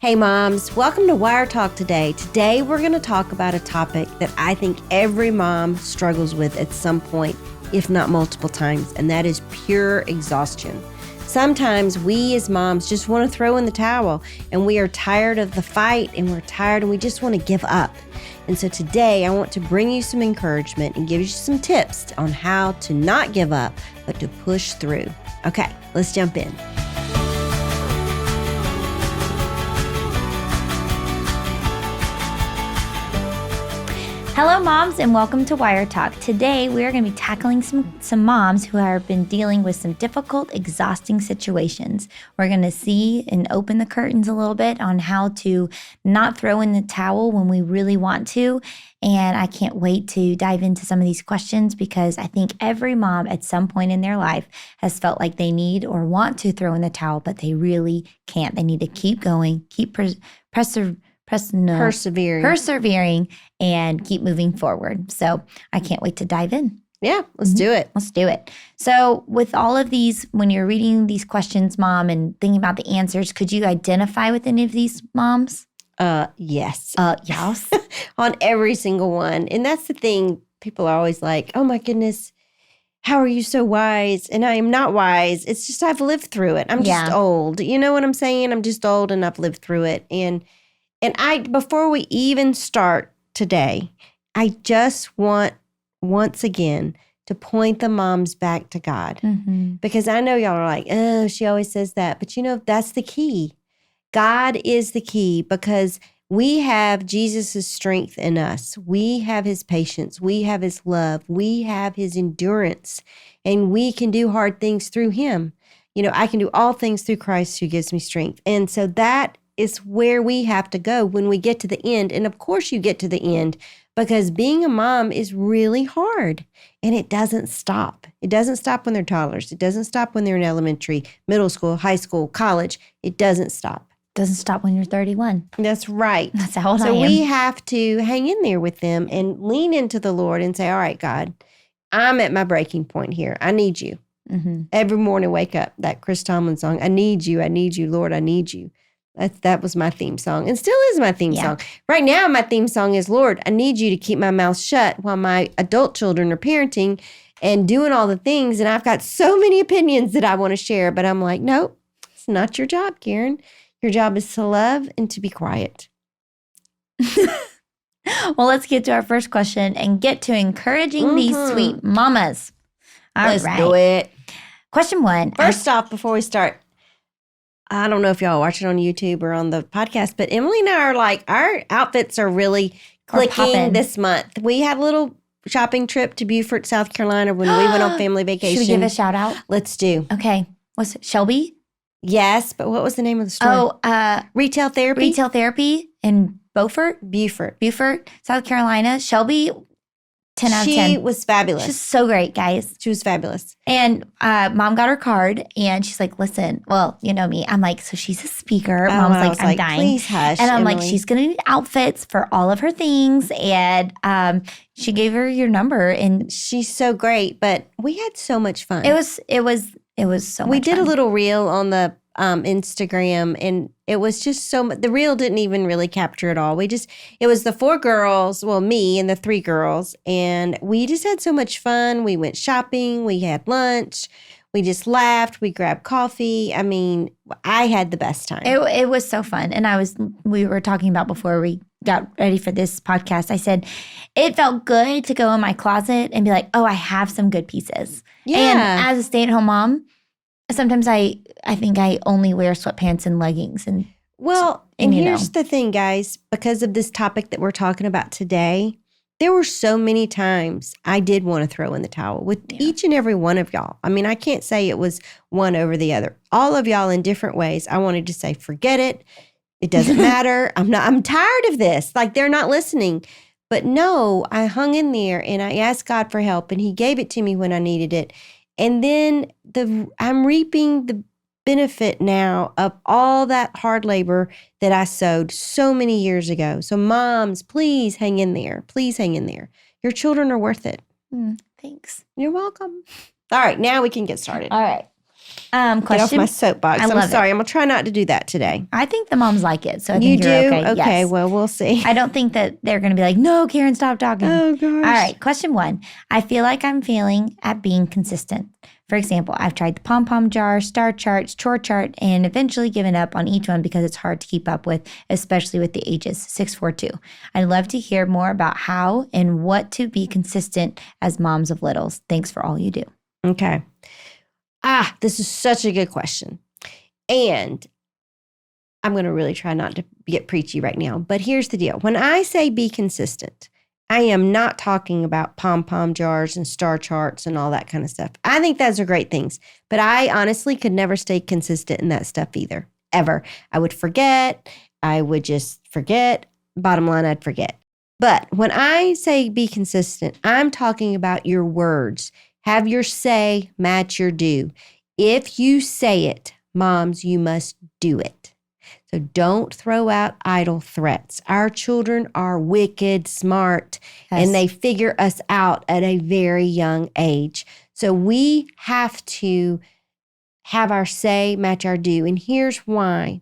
Hey moms, welcome to Wire Talk today. Today we're going to talk about a topic that I think every mom struggles with at some point, if not multiple times, and that is pure exhaustion. Sometimes we as moms just want to throw in the towel and we are tired of the fight and we're tired and we just want to give up. And so today I want to bring you some encouragement and give you some tips on how to not give up, but to push through. Okay, let's jump in. Hello, moms, and welcome to Wire Talk. Today, we are going to be tackling some moms who have been dealing with some difficult, exhausting situations. We're going to see and open the curtains a little bit on how to not throw in the towel when we really want to. And I can't wait to dive into some of these questions because I think every mom at some point in their life has felt like they need or want to throw in the towel, but they really can't. They need to keep going, keep persevering and keep moving forward. So I can't wait to dive in. Yeah, let's do it. Let's do it. So with all of these, when you're reading these questions, Mom, and thinking about the answers, could you identify with any of these moms? Yes. Yes. On every single one. And that's the thing. People are always like, oh my goodness, how are you so wise? And I am not wise. It's just I've lived through it. I'm just old. You know what I'm saying? I'm just old and I've lived through it. And before we even start today, I just want once again to point the moms back to God. Mm-hmm. Because I know y'all are like, oh, she always says that. But you know, that's the key. God is the key because we have Jesus' strength in us. We have his patience. We have his love. We have his endurance. And we can do hard things through him. You know, I can do all things through Christ who gives me strength. And so that is where we have to go when we get to the end. And of course you get to the end because being a mom is really hard and it doesn't stop. It doesn't stop when they're toddlers. It doesn't stop when they're in elementary, middle school, high school, college. It doesn't stop. Doesn't stop when you're 31. That's right. That's how old I am. So we have to hang in there with them and lean into the Lord and say, all right, God, I'm at my breaking point here. I need you. Mm-hmm. Every morning, wake up, that Chris Tomlin song. I need you, Lord, I need you. That was my theme song and still is my theme song. Right now, my theme song is, Lord, I need you to keep my mouth shut while my adult children are parenting and doing all the things. And I've got so many opinions that I want to share, but I'm like, nope, it's not your job, Karen. Your job is to love and to be quiet. Well, let's get to our first question and get to encouraging these sweet mamas. Let's do it. Question 1. First off, before we start, I don't know if y'all watch it on YouTube or on the podcast, but Emily and I are like, our outfits are really clicking this month. We had a little shopping trip to Beaufort, South Carolina when we went on family vacation. Should we give a shout out? Let's do. Okay. What's it? Shelby? Yes, but what was the name of the store? Retail Therapy? Retail Therapy in Beaufort, South Carolina. Shelby, 10 out of 10. She was fabulous. She's so great, guys. She was fabulous. And Mom got her card and she's like, listen, well, you know me. I'm like, so she's a speaker. Mom's like, I'm dying. Please hush, and I'm Emily. like, she's going to need outfits for all of her things. And she gave her your number and she's so great, but we had so much fun. It was so much We did fun. a little reel on the Instagram and it was just so much. The reel didn't even really capture it all. It was the 4 girls, well, me and the 3 girls, and we just had so much fun. We went shopping, we had lunch, we just laughed, we grabbed coffee. I mean, I had the best time. It was so fun. And we were talking about before we got ready for this podcast, I said, it felt good to go in my closet and be like, oh, I have some good pieces. Yeah. And as a stay-at-home mom, sometimes I think I only wear sweatpants and leggings. And here's the thing, guys. Because of this topic that we're talking about today, there were so many times I did want to throw in the towel with each and every one of y'all. I mean, I can't say it was one over the other. All of y'all in different ways. I wanted to say, forget it. It doesn't matter. I'm tired of this. Like, they're not listening. But no, I hung in there and I asked God for help and he gave it to me when I needed it. And then I'm reaping the benefit now of all that hard labor that I sowed so many years ago. So moms, please hang in there. Please hang in there. Your children are worth it. Thanks. You're welcome. All right, now we can get started. All right. Get off my soapbox. I'm sorry. I'm going to try not to do that today. I think the moms like it. So I you think do? you're okay. Okay, yes. well, we'll see. I don't think that they're going to be like, no, Karen, stop talking. Oh, gosh. All right. Question 1. I feel like I'm failing at being consistent. For example, I've tried the pom-pom jar, star charts, chore chart, and eventually given up on each one because it's hard to keep up with, especially with the ages 6, 4, 2. I'd love to hear more about how and what to be consistent as moms of littles. Thanks for all you do. Okay. This is such a good question. And I'm going to really try not to get preachy right now. But here's the deal. When I say be consistent, I am not talking about pom-pom jars and star charts and all that kind of stuff. I think those are great things. But I honestly could never stay consistent in that stuff either, ever. I would forget. I would just forget. Bottom line, I'd forget. But when I say be consistent, I'm talking about your words. Have your say match your do. If you say it, moms, you must do it. So don't throw out idle threats. Our children are wicked smart, and they figure us out at a very young age. So we have to have our say match our do. And here's why.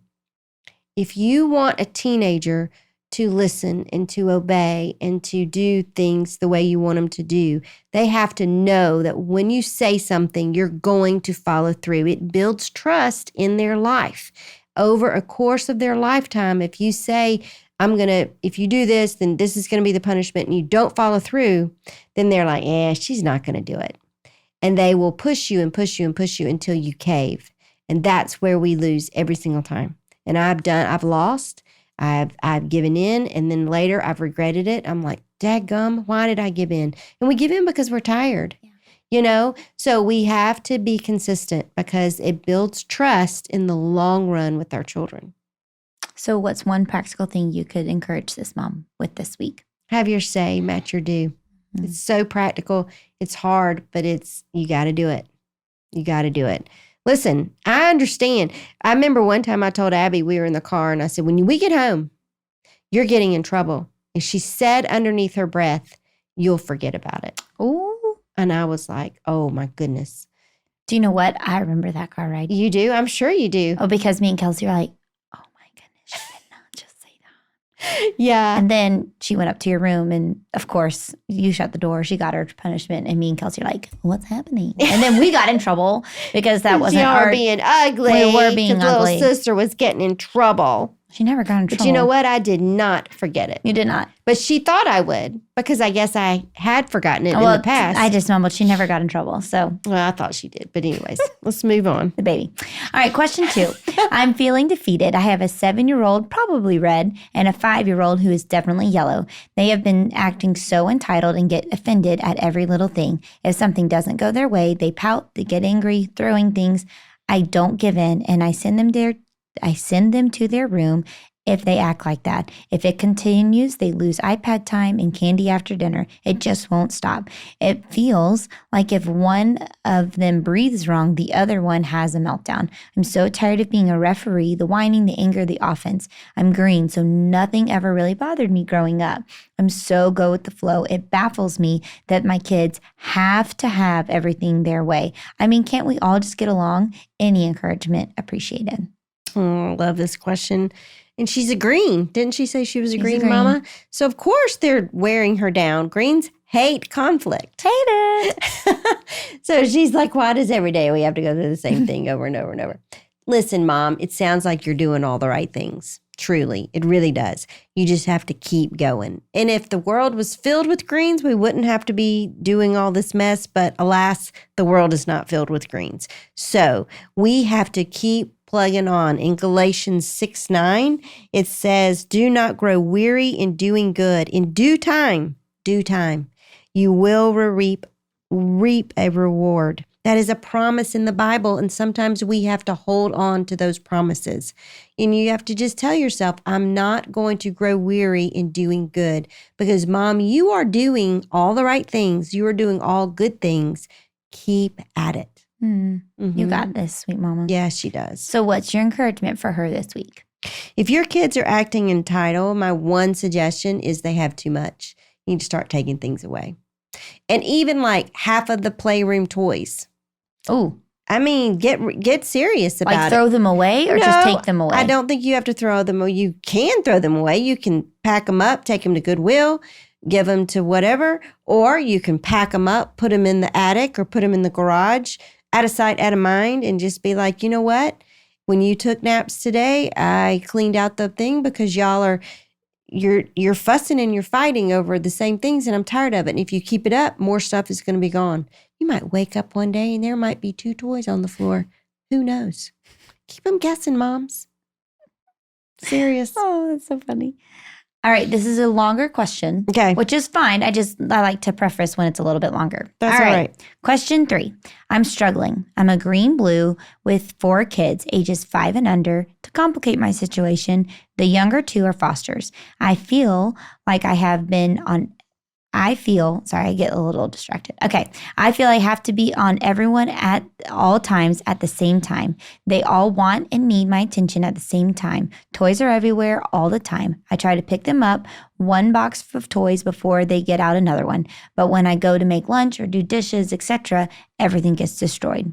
If you want a teenager to listen and to obey and to do things the way you want them to do, they have to know that when you say something, you're going to follow through. It builds trust in their life. Over a course of their lifetime, if you say, if you do this, then this is going to be the punishment, and you don't follow through, then they're like, she's not going to do it. And they will push you and push you and push you until you cave. And that's where we lose every single time. And I've lost. I've given in, and then later I've regretted it. I'm like, dadgum, why did I give in? And we give in because we're tired, So we have to be consistent because it builds trust in the long run with our children. So what's one practical thing you could encourage this mom with this week? Have your say match your do. Mm-hmm. It's so practical. It's hard, but you got to do it. You got to do it. Listen, I understand. I remember one time I told Abby, we were in the car, and I said, when we get home, you're getting in trouble. And she said underneath her breath, you'll forget about it. Ooh. And I was like, oh my goodness. Do you know what? I remember that car ride. You do? I'm sure you do. Oh, because me and Kelsey were like, oh my goodness, she did not just say that. Yeah. And then she went up to your room, and of course, you shut the door. She got her punishment, and me and Kelsey were like, what's happening? And then we got in trouble because that wasn't our being ugly. We were being ugly. Little sister was getting in trouble. She never got in trouble. But you know what? I did not forget it. You did not. But she thought I would, because I guess I had forgotten it in the past. I just mumbled. She never got in trouble. So, well, I thought she did. But anyways, let's move on. The baby. All right, question 2. I'm feeling defeated. I have a 7-year-old, probably red, and a 5-year-old who is definitely yellow. They have been acting so entitled and get offended at every little thing. If something doesn't go their way, they pout, they get angry, throwing things. I don't give in, and I send them to their room if they act like that. If it continues, they lose iPad time and candy after dinner. It just won't stop. It feels like if one of them breathes wrong, the other one has a meltdown. I'm so tired of being a referee, the whining, the anger, the offense. I'm green, so nothing ever really bothered me growing up. I'm so go with the flow. It baffles me that my kids have to have everything their way. I mean, can't we all just get along? Any encouragement appreciated. Oh, I love this question. And she's a green. Didn't she say she was a green mama? So, of course, they're wearing her down. Greens hate conflict. Hate it. So she's like, why does every day we have to go through the same thing over and over and over? Listen, Mom, it sounds like you're doing all the right things. Truly, it really does. You just have to keep going. And if the world was filled with greens, we wouldn't have to be doing all this mess. But alas, the world is not filled with greens. So we have to keep plugging on. In Galatians 6:9, it says, do not grow weary in doing good. In due time, you will reap a reward. That is a promise in the Bible, and sometimes we have to hold on to those promises. And you have to just tell yourself, I'm not going to grow weary in doing good, because, Mom, you are doing all the right things. You are doing all good things. Keep at it. You got this, sweet mama. Yeah, she does. So what's your encouragement for her this week? If your kids are acting entitled, my one suggestion is they have too much. You need to start taking things away. And even like half of the playroom toys. Oh, I mean, get serious about it. Like throw them away or just take them away? I don't think you have to throw them away. You can throw them away. You can pack them up, take them to Goodwill, give them to whatever, or you can pack them up, put them in the attic or put them in the garage, out of sight, out of mind, and just be like, you know what? When you took naps today, I cleaned out the thing because y'all are, you're fussing and you're fighting over the same things, and I'm tired of it. And if you keep it up, more stuff is going to be gone. You might wake up one day and there might be 2 toys on the floor. Who knows? Keep them guessing, moms. Serious. Oh, that's so funny. All right, this is a longer question. Okay. Which is fine. I like to preface when it's a little bit longer. That's all right. Question 3. I'm struggling. I'm a green-blue with 4 kids, ages 5 and under. To complicate my situation, the younger 2 are fosters. I feel like I get a little distracted. Okay. I feel I have to be on everyone at all times at the same time. They all want and need my attention at the same time. Toys are everywhere all the time. I try to pick them up, one box of toys before they get out another one. But when I go to make lunch or do dishes, etc., everything gets destroyed.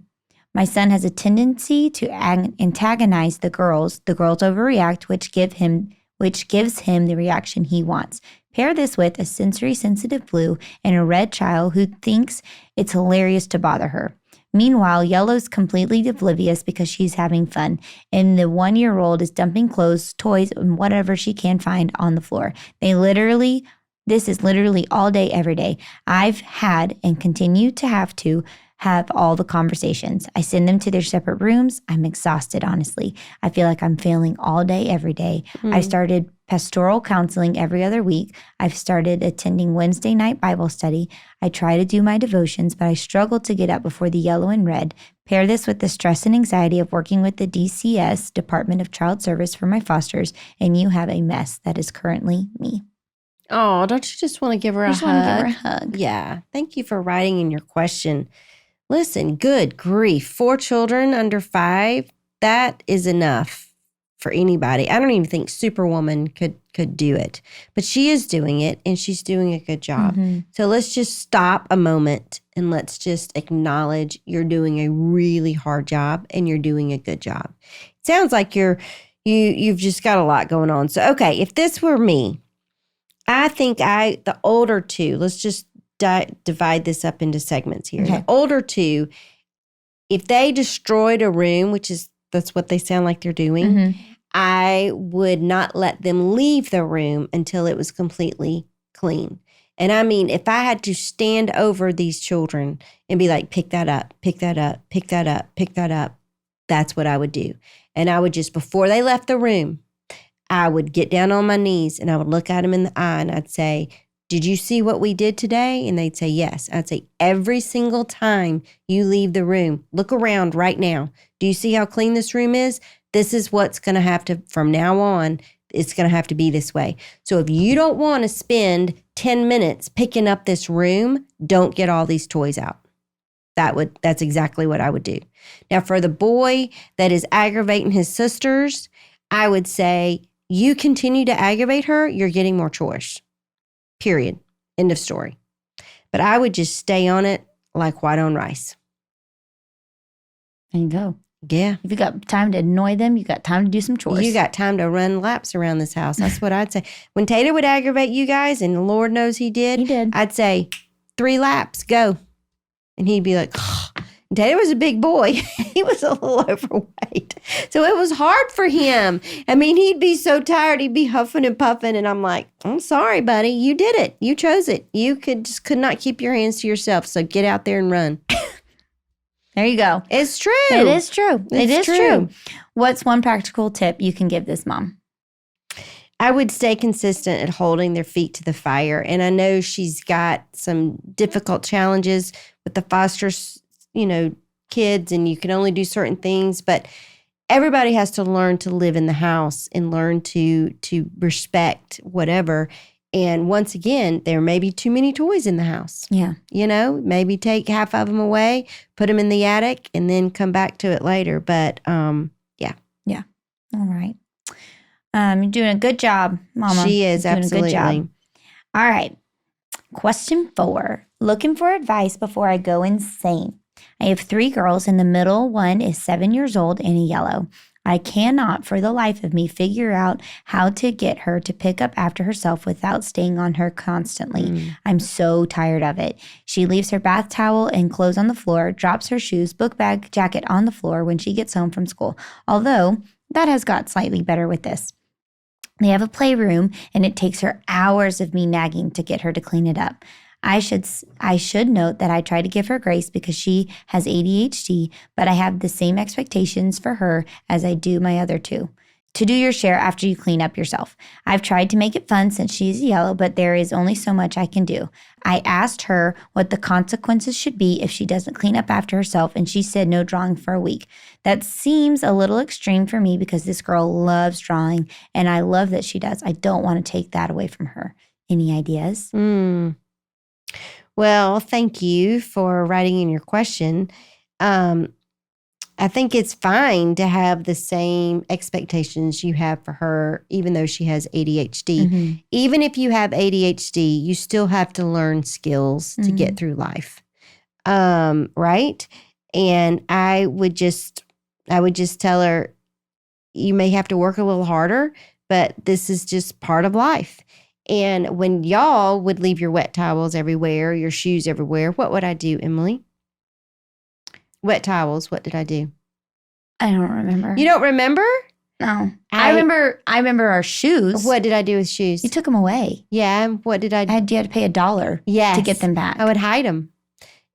My son has a tendency to antagonize the girls. The girls overreact, which gives him the reaction he wants. Pair this with a sensory-sensitive blue and a red child who thinks it's hilarious to bother her. Meanwhile, yellow's completely oblivious because she's having fun, and the 1-year-old is dumping clothes, toys, and whatever she can find on the floor. This is literally all day, every day. I've had and continue to have all the conversations. I send them to their separate rooms. I'm exhausted, honestly. I feel like I'm failing all day, every day. I started pastoral counseling every other week. I've started attending Wednesday night Bible study. I try to do my devotions, but I struggle to get up before the yellow and red. Pair this with the stress and anxiety of working with the DCS, Department of Child Service, for my fosters, and you have a mess that is currently me. Oh, don't you just want to give her a hug? Want to give her a hug. Yeah. Thank you for writing in your question. Listen, good grief. 4 children under 5, that is enough for anybody. I don't even think Superwoman could do it. But she is doing it, and she's doing a good job. Mm-hmm. So let's just stop a moment and let's just acknowledge you're doing a really hard job and you're doing a good job. It sounds like you've just got a lot going on. So, okay, if this were me, I think the older 2, let's just divide this up into segments here. Okay. The older 2, if they destroyed a room, that's what they sound like they're doing, mm-hmm. I would not let them leave the room until it was completely clean. And I mean, if I had to stand over these children and be like, pick that up, pick that up, pick that up, pick that up, that's what I would do. And I would just, before they left the room, I would get down on my knees and I would look at them in the eye and I'd say, did you see what we did today? And they'd say, yes. I'd say, every single time you leave the room, look around right now. Do you see how clean this room is? This is what's going to have to, from now on, it's going to have to be this way. So if you don't want to spend 10 minutes picking up this room, don't get all these toys out. That's exactly what I would do. Now, for the boy that is aggravating his sisters, I would say, you continue to aggravate her, you're getting more chores. Period. End of story. But I would just stay on it like white on rice. There you go. Yeah. If you got time to annoy them, you got time to do some chores. You got time to run laps around this house. That's what I'd say. When Tater would aggravate you guys, and the Lord knows he did. I'd say, 3 laps, go. And he'd be like, oh. Tater was a big boy. He was a little overweight. So it was hard for him. I mean, he'd be so tired. He'd be huffing and puffing. And I'm like, I'm sorry, buddy. You did it. You chose it. You could not keep your hands to yourself. So get out there and run. There you go. It's true. It is true. It is true. What's one practical tip you can give this mom? I would stay consistent at holding their feet to the fire. And I know she's got some difficult challenges with the foster kids, and you can only do certain things, but everybody has to learn to live in the house and learn to respect whatever. And once again, there may be too many toys in the house. Yeah. Maybe take half of them away, put them in the attic, and then come back to it later. But yeah. Yeah. All right. You're doing a good job, Mama. She is, absolutely. Doing a good job. All right. Question 4. Looking for advice before I go insane. I have 3 girls, and the middle one is 7 years old and a yellow. I cannot for the life of me figure out how to get her to pick up after herself without staying on her constantly. I'm so tired of it. She leaves her bath towel and clothes on the floor, drops her shoes, book bag, jacket on the floor when she gets home from school. Although that has got slightly better with this. They have a playroom, and it takes her hours of me nagging to get her to clean it up. I should note that I try to give her grace because she has ADHD, but I have the same expectations for her as I do my other 2. To do your share after you clean up yourself. I've tried to make it fun since she's yellow, but there is only so much I can do. I asked her what the consequences should be if she doesn't clean up after herself, and she said no drawing for a week. That seems a little extreme for me because this girl loves drawing, and I love that she does. I don't want to take that away from her. Any ideas? Well, thank you for writing in your question. I think it's fine to have the same expectations you have for her, even though she has ADHD. Even if you have ADHD, you still have to learn skills to get through life. Right? And I would just tell her, you may have to work a little harder, but this is just part of life. And when y'all would leave your wet towels everywhere, your shoes everywhere, what would I do, Emily? Wet towels, what did I do? I don't remember. You don't remember? No. I remember our shoes. What did I do with shoes? You took them away. Yeah, what did I do? You had to pay $1 to get them back. I would hide them.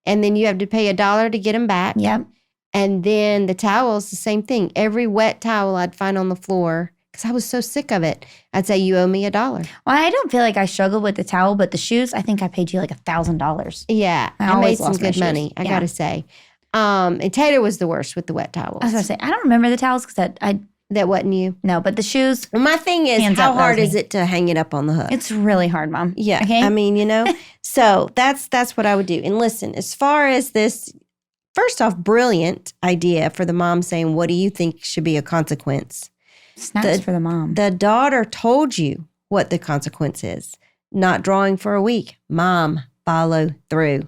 And then you have to pay $1 to get them back. Yep. And then the towels, the same thing. Every wet towel I'd find on the floor, because I was so sick of it, I'd say, you owe me $1. Well, I don't feel like I struggled with the towel, but the shoes, I think I paid you like $1,000. Yeah, I made some good money, I got to say. And Taylor was the worst with the wet towels. I was going to say, I don't remember the towels because that wasn't you. No, but the shoes. Well, my thing is, how hard is it to hang it up on the hook? It's really hard, Mom. Yeah. Okay? I mean, so that's what I would do. And listen, as far as this, first off, brilliant idea for the mom saying, what do you think should be a consequence? Snacks for the mom. The daughter told you what the consequence is. Not drawing for a week. Mom, follow through.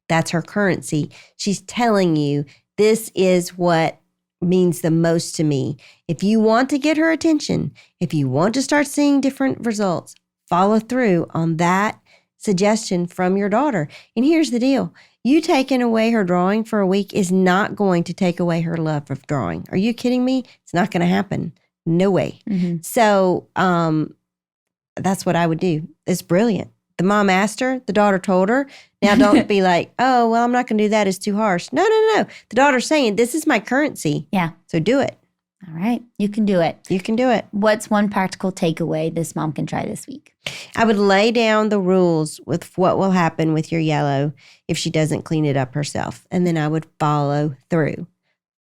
That's her currency. She's telling you this is what means the most to me. If you want to get her attention, if you want to start seeing different results, follow through on that suggestion from your daughter. And here's the deal. You taking away her drawing for a week is not going to take away her love of drawing. Are you kidding me? It's not going to happen. No way. So that's what I would do. It's brilliant. The mom asked her, the daughter told her. Now don't be like, oh, well, I'm not going to do that. It's too harsh. No. The daughter's saying, this is my currency. Yeah. So do it. All right. You can do it. You can do it. What's one practical takeaway this mom can try this week? I would lay down the rules with what will happen with your yellow if she doesn't clean it up herself. And then I would follow through.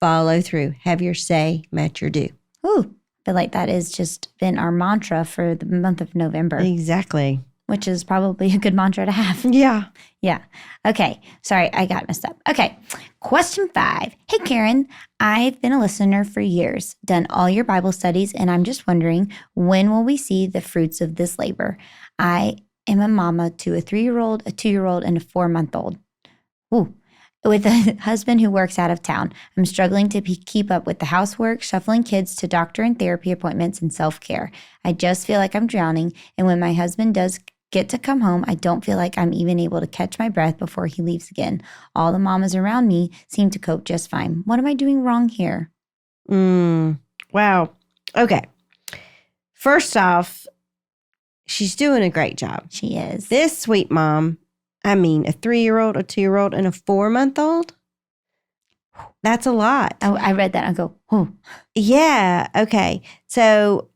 Follow through. Have your say, match your do. Ooh. I feel like that has just been our mantra for the month of November. Exactly. Which is probably a good mantra to have. Yeah. Yeah. Okay. Sorry, I got messed up. Okay. Question 5. Hey, Karen, I've been a listener for years, done all your Bible studies, and I'm just wondering, when will we see the fruits of this labor? I am a mama to a 3-year-old, a 2-year-old, and a 4-month-old. Ooh. With a husband who works out of town. I'm struggling to keep up with the housework, shuffling kids to doctor and therapy appointments, and self-care. I just feel like I'm drowning, and when my husband does get to come home, I don't feel like I'm even able to catch my breath before he leaves again. All the mamas around me seem to cope just fine. What am I doing wrong here? Wow. Okay. First off, she's doing a great job. She is. This sweet mom, I mean, a 3-year-old, a 2-year-old, and a 4-month-old? That's a lot. I read that and I go, oh. Yeah. Okay. So,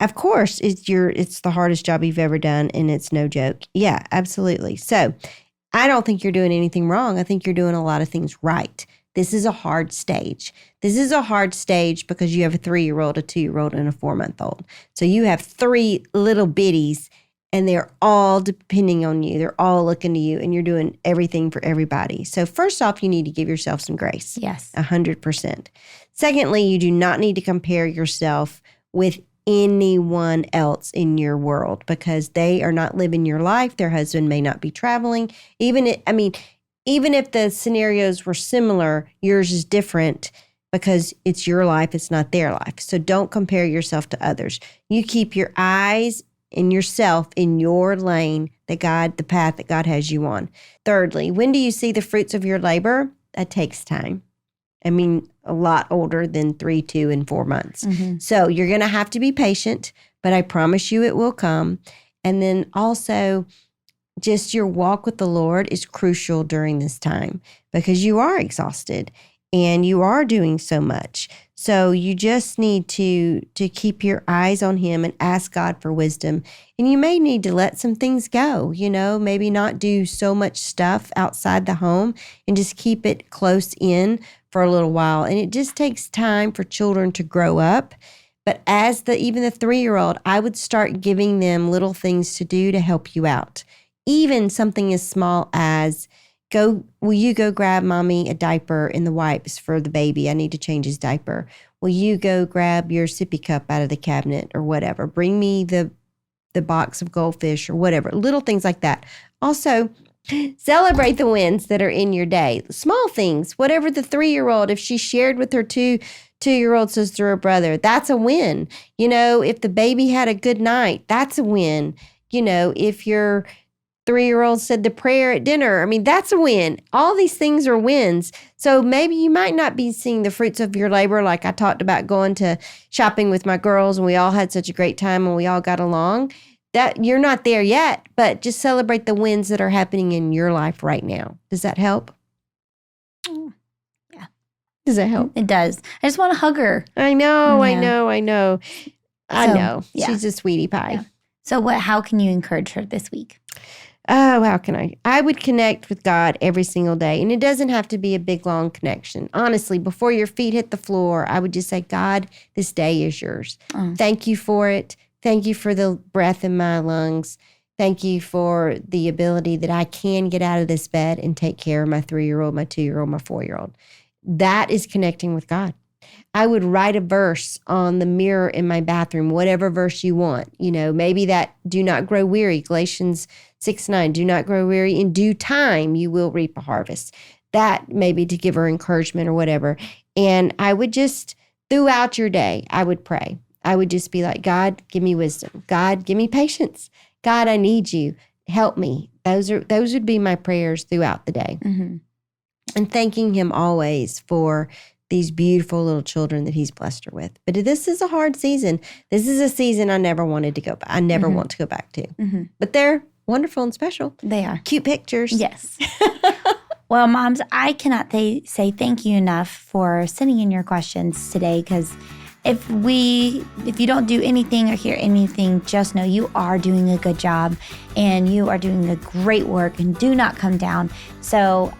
of course, it's the hardest job you've ever done, and it's no joke. Yeah, absolutely. So, I don't think you're doing anything wrong. I think you're doing a lot of things right. This is a hard stage. This is a hard stage because you have a 3-year-old, a 2-year-old, and a 4-month-old. So, you have 3 little bitties, and they're all depending on you. They're all looking to you, and you're doing everything for everybody. So first off, you need to give yourself some grace. Yes. 100%. Secondly, you do not need to compare yourself with anyone else in your world because they are not living your life. Their husband may not be traveling. Even even if the scenarios were similar, yours is different because it's your life, it's not their life. So don't compare yourself to others. You keep your eyes and yourself in your lane, the path that God has you on. Thirdly, when do you see the fruits of your labor? That takes time. I mean, a lot older than 3, 2, and 4 months. Mm-hmm. So you're going to have to be patient, but I promise you it will come. And then also, just your walk with the Lord is crucial during this time because you are exhausted and you are doing so much. So you just need to keep your eyes on Him and ask God for wisdom. And you may need to let some things go, maybe not do so much stuff outside the home and just keep it close in for a little while. And it just takes time for children to grow up. But as even the 3-year-old, I would start giving them little things to do to help you out. Even something as small as, will you go grab mommy a diaper and the wipes for the baby? I need to change his diaper. Will you go grab your sippy cup out of the cabinet or whatever? Bring me the box of goldfish or whatever. Little things like that. Also, celebrate the wins that are in your day. Small things, whatever the 3-year-old, if she shared with her 2-year-old sister or brother, that's a win. If the baby had a good night, that's a win. If your 3-year-old said the prayer at dinner, that's a win. All these things are wins. So maybe you might not be seeing the fruits of your labor, like I talked about going to shopping with my girls and we all had such a great time and we all got along. That you're not there yet, but just celebrate the wins that are happening in your life right now. Does that help? Yeah. Does that help? It does. I just want to hug her. I know. Yeah. She's a sweetie pie. Yeah. So how can you encourage her this week? Oh, how can I? I would connect with God every single day. And it doesn't have to be a big, long connection. Honestly, before your feet hit the floor, I would just say, God, this day is yours. Thank you for it. Thank you for the breath in my lungs. Thank you for the ability that I can get out of this bed and take care of my 3-year-old, my 2-year-old, my 4-year-old. That is connecting with God. I would write a verse on the mirror in my bathroom, whatever verse you want. Maybe that do not grow weary, Galatians 6:9, do not grow weary. In due time, you will reap a harvest. That maybe to give her encouragement or whatever. And I would just, throughout your day, I would pray. I would just be like, God, give me wisdom. God, give me patience. God, I need you. Help me. Those would be my prayers throughout the day. Mm-hmm. And thanking Him always for these beautiful little children that He's blessed her with. But this is a hard season. This is a season I never wanted to go back. I never want to go back to. Mm-hmm. But they're wonderful and special. They are. Cute pictures. Yes. Well, moms, I cannot say thank you enough for sending in your questions today, because if you don't do anything or hear anything, just know you are doing a good job and you are doing a great work, and do not come down. So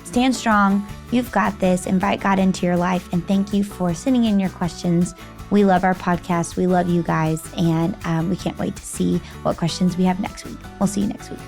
stand strong. You've got this. Invite God into your life. And thank you for sending in your questions. We love our podcast. We love you guys. And we can't wait to see what questions we have next week. We'll see you next week.